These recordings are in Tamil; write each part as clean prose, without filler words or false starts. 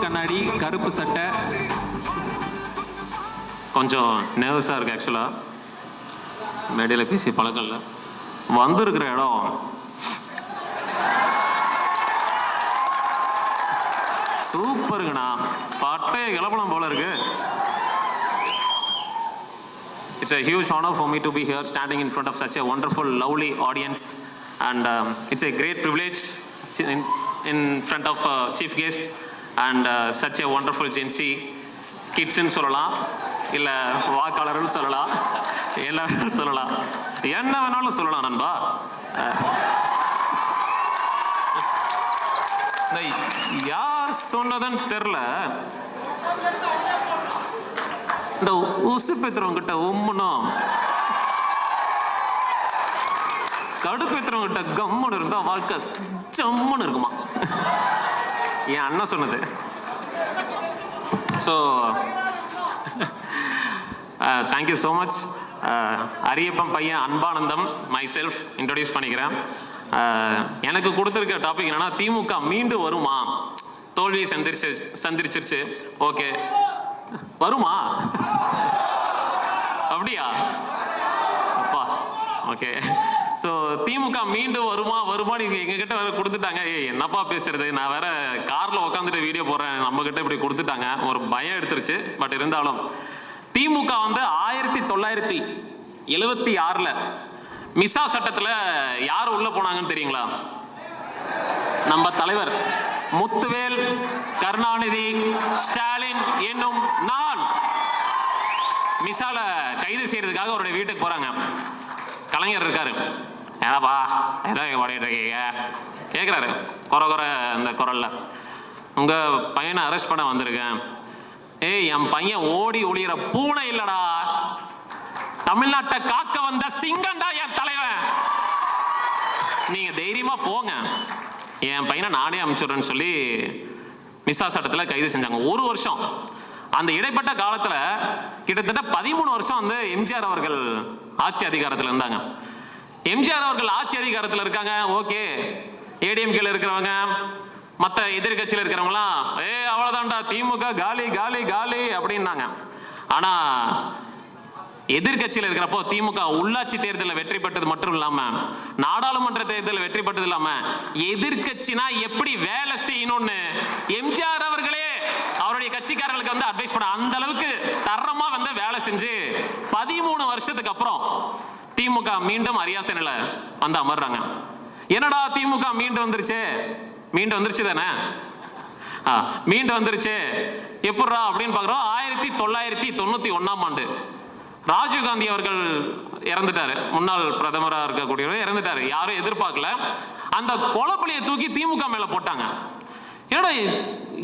கண்ணாடி, கருப்பு சட்டை. கொஞ்சம் நர்வஸாக இருக்குது ஆக்சுவலாக. மேடையில் பேசி பழக்கம் இல்லை. வந்திருக்கிற இடம் சூப்பருங்கண்ணா. பட்டைய கிளப்பணம் போல இருக்கு. It's a huge honor for me to be here standing in front of such a wonderful, lovely audience. And it's a great privilege in front of chief guest and such a wonderful Gen Z kids ன்னு சொல்லலாம், இல்லை வாக்காளர்னு சொல்லலாம், எல்லாரும் சொல்லலாம், என்ன வேணாலும் சொல்லலாம் நண்பா. யார் சொன்னதுன்னு தெரில, இந்த உசு பெத்துறவங்கிட்ட உம்முனும் கடுப்பேத்துறவங்கிட்ட கம்முன்னு இருந்தா வாழ்க்கை ஜம்முன்னு இருக்குமா. என் அண்ணன் சொன்னது. So thank you so much. Ariyappan பையன் அன்பானந்தம், மை செல்ஃப் இன்ட்ரடியூஸ் பண்ணிக்கிறேன். எனக்கு கொடுத்துருக்க டாபிக் என்னன்னா, திமுக மீண்டு வருமா? தோல்வியை சந்திரிச்சிருச்சு. ஓகே, வருமா? அப்படியா? அப்பா, ஓகே. ஸோ திமுக மீண்டும் வருமா நீங்கள் எங்ககிட்ட வேற கொடுத்துட்டாங்க. என்னப்பா பேசுறது, நான் வேற காரில் உட்காந்துட்டு வீடியோ போடுறேன், நம்மகிட்ட இப்படி கொடுத்துட்டாங்க, ஒரு பயம் எடுத்துருச்சு. பட் இருந்தாலும் திமுக வந்து 1976 மிசா சட்டத்தில் யார் உள்ள போனாங்கன்னு தெரியுங்களா? நம்ம தலைவர் முத்துவேல் கருணாநிதி ஸ்டாலின் என்னும் நான் மிசால கைது செய்யறதுக்காக அவருடைய வீட்டுக்கு போறாங்க. கலைஞர் இருக்காரு. ஏதாப்பா ஏதாவது ஓடிட்டு இருக்கீங்க கேட்குறாரு குறை அந்த குரல்ல. உங்க பையனை அரெஸ்ட் பண்ண வந்திருக்கேன். ஏய், என் பையன் ஓடி ஒளிகிற பூனை இல்லடா, தமிழ்நாட்டை காக்க வந்த சிங்கண்டா என் தலைவன். நீங்க தைரியமா போங்க, என் பையனை நானே அனுப்பிச்சுடுறேன்னு சொல்லி மிசா சட்டத்தில் கைது செஞ்சாங்க. 1 வருஷம். அந்த இடைப்பட்ட காலத்தில் கிட்டத்தட்ட 13 வருஷம் வந்து எம்ஜிஆர் அவர்கள் ஆட்சி அதிகாரத்தில் இருந்தாங்க. எம்ஜிஆர் அவர்கள் ஆட்சி அதிகாரத்தில் இருக்காங்க. ஓகே, ஏடிஎம்கேல இருக்கிறவங்க, மற்ற எதிர்கட்சியில் இருக்கிறவங்களாம் அவ்வளோதான்டா திமுக காலி காலி காலி அப்படின்னாங்க. ஆனால் எதிர்கட்சியில் இருக்கிறப்போ திமுக உள்ளாட்சி தேர்தலில் வெற்றி பெற்றது மட்டும் இல்லாம, நாடாளுமன்ற தேர்தலில் வெற்றி பெற்றது இல்லாம, எதிர்கட்சினா எப்படி வேலை செய்யணும்னு எம்ஜிஆர் அவர்களே அவருடைய கட்சிக்காரர்களுக்கு வந்து அட்வைஸ் பண்ண அந்த அளவுக்கு தரமா வந்து வேலை செஞ்சு 13 வருஷத்துக்கு அப்புறம் திமுக மீண்டும் அரியாசனில் வந்து அமர்றாங்க. என்னடா திமுக மீண்டு வந்துருச்சு தானே, மீண்டு வந்துருச்சு எப்படா அப்படின்னு பார்க்குறோம். 1991 ராஜீவ்காந்தி அவர்கள் இறந்துட்டாரு. முன்னாள் பிரதமராக இருக்கக்கூடியவர் இறந்துட்டாரு. யாரும் எதிர்பார்க்கல. அந்த கொலைப்பழியை தூக்கி திமுக மேல போட்டாங்க. ஏடா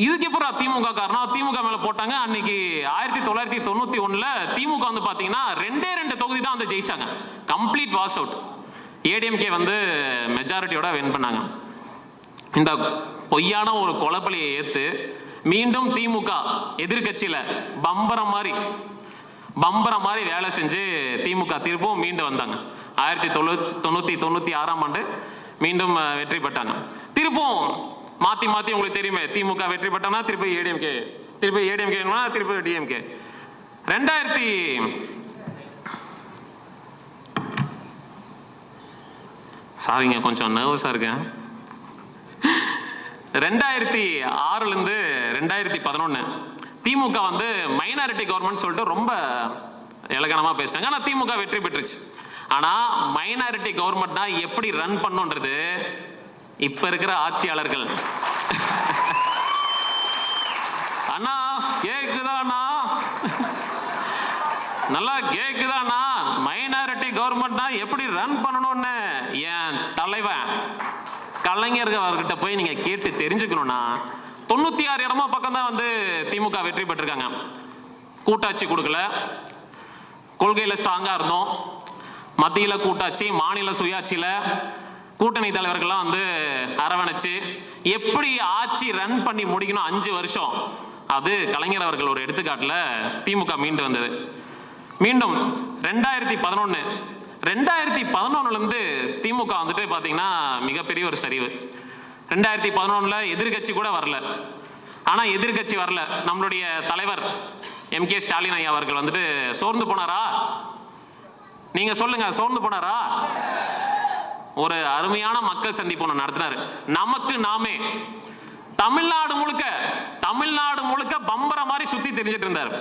இதுக்கு எப்பறம் திமுக காரணம், திமுக மேல போட்டாங்க. அன்னைக்கு 1991 திமுக வந்து பாத்தீங்கன்னா 2 தொகுதி தான் வந்து ஜெயிச்சாங்க. Complete wash out. ஏடிஎம்கே வந்து மெஜாரிட்டியோட வின் பண்ணாங்க. இந்த பொய்யான ஒரு கொலைப்பழியை ஏத்து மீண்டும் திமுக எதிர்கட்சியில பம்பரம் மாதிரி வேலை செஞ்சு திமுக திரும்பவும் மீண்டு வந்தாங்க. 1996 மீண்டும் வெற்றி பெற்றாங்க. திருப்பவும் மாத்தி உங்களுக்கு தெரியுமே, திமுக வெற்றி பெற்றானா திருப்பி ஏடிஎம்கே, திருப்பி டிஎம்கே. 2000 சாரிங்க கொஞ்சம் நர்வஸா இருக்கேன். 2006 2011 திமுக வந்து மைனாரிட்டி கவர்மெண்ட் சொல்லிட்டு ரொம்ப இலக்கணமா பேசிட்டாங்க. ஆனால் திமுக வெற்றி பெற்றுச்சு. ஆனா மைனாரிட்டி கவர்மெண்ட்னா எப்படி ரன் பண்ணுன்றது இப்ப இருக்கிற ஆட்சியாளர்கள் அண்ணா கேக்குதாண்ணா, நல்லா கேக்குதாண்ணா, மைனாரிட்டி கவர்மெண்ட்னா எப்படி ரன் பண்ணணும்னு என் தலைவன் கலைஞர் அவர்கிட்ட போய் நீங்க கேட்டு தெரிஞ்சுக்கணும்னா 96 இடமா பக்கம் தான் வந்து திமுக வெற்றி பெற்றிருக்காங்க. கூட்டாட்சி கொடுக்கல, கொள்கையில ஸ்ட்ராங்கா இருந்தோம், மத்தியில கூட்டாட்சி, மாநில சுயாட்சியில கூட்டணி தலைவர்கள்லாம் வந்து அரவணைச்சு எப்படி ஆட்சி ரன் பண்ணி முடிக்கணும் 5 வருஷம், அது கலைஞர் அவர்கள் ஒரு எடுத்துக்காட்டுல திமுக மீண்டு வந்தது. மீண்டும் 2011 திமுக வந்துட்டு பாத்தீங்கன்னா மிகப்பெரிய ஒரு சரிவு. 2011 எதிர்கட்சி கூட வரல. ஆனா எதிர்கட்சி வரல. நம்மளுடைய தலைவர் MK ஸ்டாலின் ஐயா அவர்கள் வந்துட்டு சோர்ந்து போனாரா? நீங்க சொல்லுங்க, சோர்ந்து போனாரா? ஒரு அருமையான மக்கள் சந்திப்பு நடத்தினாரு. நமக்கு நாமே தமிழ்நாடு முழுக்க பம்பர மாதிரி சுத்தி தெரிஞ்சிட்டு இருந்தார்.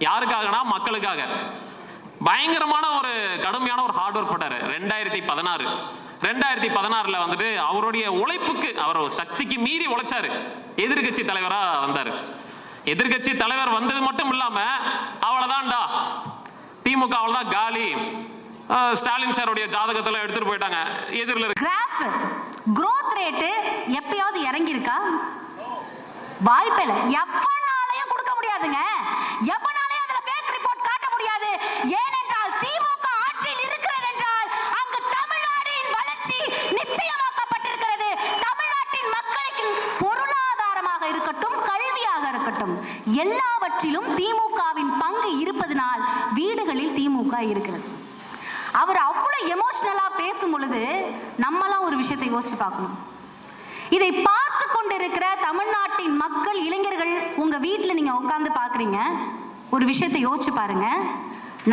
யாருக்காகனா மக்களுக்காக. பயங்கரமான ஒரு கடுமையான ஒரு ஹார்ட் ஒர்க் போட்டாரு. 2016 வந்துட்டு அவருடைய உழைப்புக்கு, அவர் சக்திக்கு மீறி உழைச்சாரு. எதிர்கட்சி தலைவரா வந்தாரு. எதிர்கட்சி தலைவர் வந்தது மட்டும் இல்லாம அவ்வளவுதான்டா, திமுக அவ்வளவுதான் காலி, ஸ்டாலின் சாருடைய ஜாதகத்துல எடுத்துட்டு போயிட்டாங்க. எதிரில் கிராஃப் growth ரேட் எப்பயாவது இறங்கி இருக்கா? வாய்ப்பில்ல. எவனாலயும் கொடுக்க முடியாதுங்க. எவனாலயும் அதுல ஃபேக் ரிப்போர்ட் காட்ட முடியாது. ஏனென்றால் திமுக ஆட்சியில் இருக்கிறது என்றால் அங்கு தமிழ்நாட்டின் வளர்ச்சி நிச்சயமாக்கப்பட்டிருக்கிறது. தமிழ்நாட்டின் மக்களுக்கு பொருளாதாரமாக இருக்கட்டும், கல்வியாக இருக்கட்டும், எல்லாவற்றிலும் திமுகவின் பங்கு இருப்பதனால் வீடுகளில் திமுக இருக்கிறது. அவர் அவ்வளவு எமோஷனலா பேசும் பொழுது நம்மளாம் ஒரு விஷயத்தை யோசிச்சு பார்க்கணும். இதை பார்த்து கொண்டிருக்கிற தமிழ்நாட்டின் மக்கள், இளைஞர்கள், உங்க வீட்டில் நீங்க உட்கார்ந்து பார்க்குறீங்க. ஒரு விஷயத்தை யோசிச்சு பாருங்க.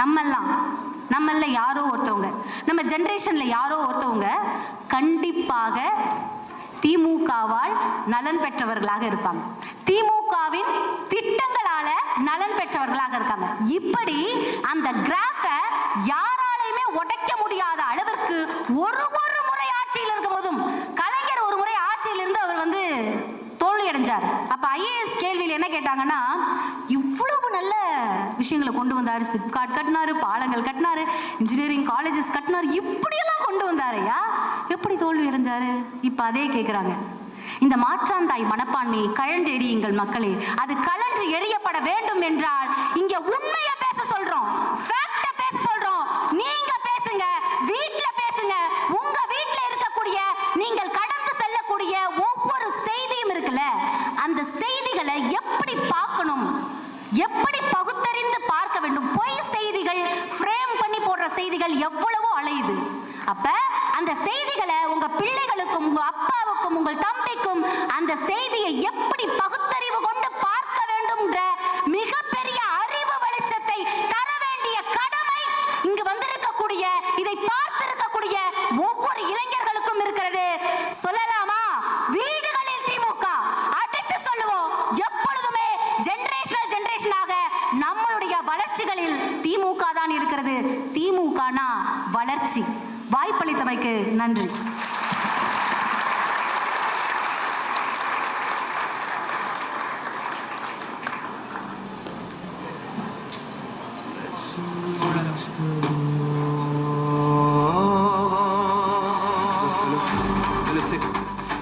நம்மள யாரோ ஒருத்தவங்க, நம்ம ஜெனரேஷன்ல யாரோ ஒருத்தவங்க கண்டிப்பாக திமுகவால் நலன் பெற்றவர்களாக இருப்பாங்க. திமுகவின் திட்டங்களால நலன் பெற்றவர்களாக இருக்காங்க. இப்படி அந்த கிராஃபை யாராலையுமே உடைக்க முடியாத அளவிற்கு ஒரு முறை ஆட்சியில் இருக்கும் போதும், கலைஞர் ஒரு முறை ஆட்சியில் இருந்து அவர் வந்து தோல்வி அடைஞ்சார். அப்ப IAS கேள்வியில் என்ன கேட்டாங்கன்னா, இவ்வளவு நல்ல விஷயங்களை கொண்டு வந்தாரு, சிப்காட் கட்டினாரு, பாலங்கள் கட்டினாரு, இன்ஜினியரிங் காலேஜஸ் கட்டினாரு, இப்படியெல்லாம் கொண்டு வந்தாரையா, எப்படி தோல்வி அடைஞ்சாரு? இப்ப அதே கேட்கிறாங்க. இந்த மாற்றாந்தாய் மனப்பான்மையை கழன்றெறியுங்கள் மக்களே. அது கழன்று எறியப்பட வேண்டும் என்றால் இங்க உண்மையை பேச சொல்றோம், ஃபேக்ட பேச சொல்றோம். நீங்க பேசுங்க, வீட்ல பேசுங்க. உங்க வீட்ல இருக்கக்கூடிய, நீங்கள் கடந்து செல்லக்கூடிய ஒவ்வொரு செய்தியும் இருக்குல்ல, அந்த செய்திகளை எப்படி பார்க்கணும், எப்படி பகுத்தறிந்து பார்க்க வேண்டும். பொய் செய்திகள், ஃப்ரேம் பண்ணி போடுற செய்திகள் எவ்வளவோ அலையுது. அப்ப அந்த செய்திகளை உங்க பிள்ளைகளுக்கும், உங்க அப்பாவுக்கும், உங்கள் தம்பிக்கும் அந்த செய்தியை எப்படி பகுத்தறிவு கொண்டு பார்க்க வேண்டும்ன்ற மிகப்பெரிய அறிவு வெளிச்சத்தை தர வேண்டிய கடமை இங்கு வந்திருக்கக்கூடிய, இதை பார்த்திருக்கக்கூடிய ஒவ்வொரு இளைஞர்களுக்கும் இருக்கிறது. சொல்லலாமா? வீடுகளில் திமுக அடித்து சொல்லுவோம். எப்பொழுதுமே ஜெனரேஷனாக நம்மளுடைய வளர்ச்சிகளில் திமுக தான் இருக்கிறது. திமுகனா வளர்ச்சி. வாய்ப்பளித்தமைக்கு நன்றி.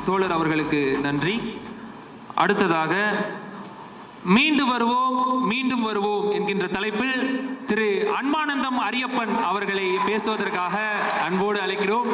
தோழர் அவர்களுக்கு நன்றி. அடுத்ததாக மீண்டும் வருவோம் என்கின்ற தலைப்பில் திரு அன்பானந்தம் அரியப்பன் அவர்களை பேசுவதற்காக அன்போடு அழைக்கிறோம்.